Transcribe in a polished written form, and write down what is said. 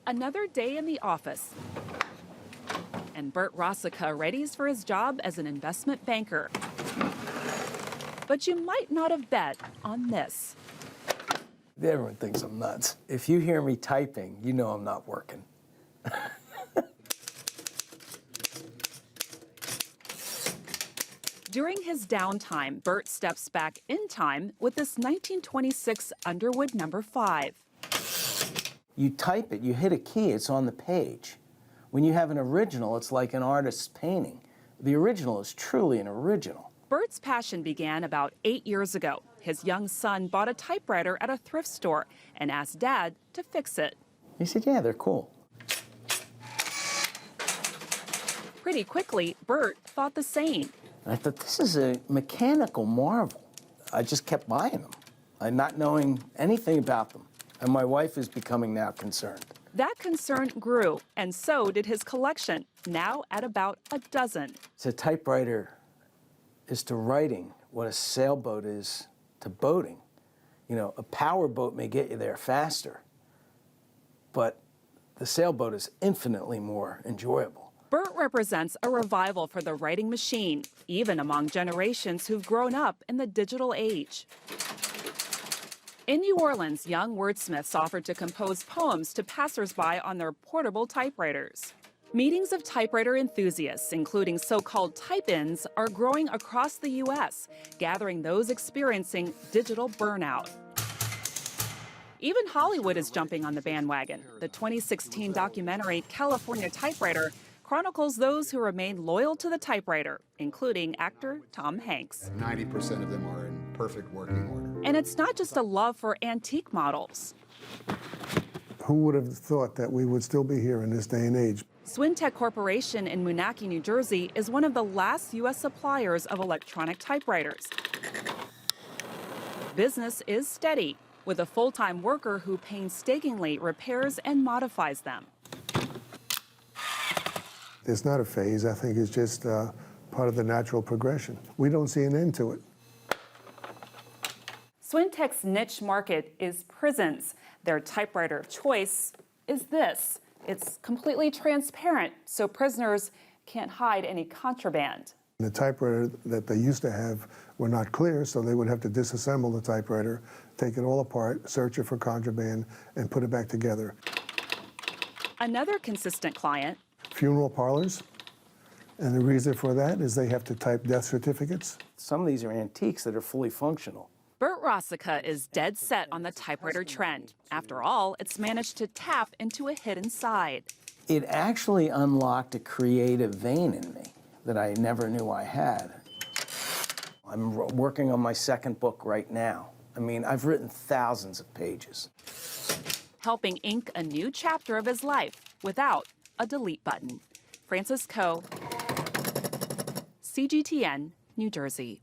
Another day in the office. And Bert Rosica readies for his job as an investment banker. But you might not have bet on this. Everyone thinks I'm nuts. If you hear me typing, you know I'm not working. During his downtime, Bert steps back in time with this 1926 Underwood No. 5. You type it, you hit a key, it's on the page. When you have an original, it's like an artist's painting. The original is truly an original. Bert's passion began about 8 years ago. His young son bought a typewriter at a thrift store and asked Dad to fix it. He said, yeah, they're cool. Pretty quickly, Bert thought the same. And I thought, this is a mechanical marvel. I just kept buying them, not knowing anything about them. And my wife is becoming now concerned. That concern grew, and so did his collection, now at about a dozen. So a typewriter is to writing what a sailboat is to boating. You know, a power boat may get you there faster, but the sailboat is infinitely more enjoyable. Bert represents a revival for the writing machine, even among generations who've grown up in the digital age. In New Orleans, young wordsmiths offered to compose poems to passersby on their portable typewriters. Meetings of typewriter enthusiasts, including so-called type-ins, are growing across the U.S., gathering those experiencing digital burnout. Even Hollywood is jumping on the bandwagon. The 2016 documentary California Typewriter chronicles those who remain loyal to the typewriter, including actor Tom Hanks. 90% of them are in perfect working order. And it's not just a love for antique models. Who would have thought that we would still be here in this day and age? Swintech Corporation in Moonachie, New Jersey is one of the last U.S. suppliers of electronic typewriters. Business is steady, with a full-time worker who painstakingly repairs and modifies them. It's not a phase. I think it's just part of the natural progression. We don't see an end to it. Swintech's niche market is prisons. Their typewriter of choice is this. It's completely transparent, so prisoners can't hide any contraband. The typewriter that they used to have were not clear, so they would have to disassemble the typewriter, take it all apart, search it for contraband, and put it back together. Another consistent client. Funeral parlors, and the reason for that is they have to type death certificates. Some of these are antiques that are fully functional. Bert Rosica is dead set on the typewriter trend. After all, it's managed to tap into a hidden side. It actually unlocked a creative vein in me that I never knew I had. I'm working on my second book right now. I mean, I've written thousands of pages. Helping ink a new chapter of his life without a delete button. Frances Coe, CGTN, New Jersey.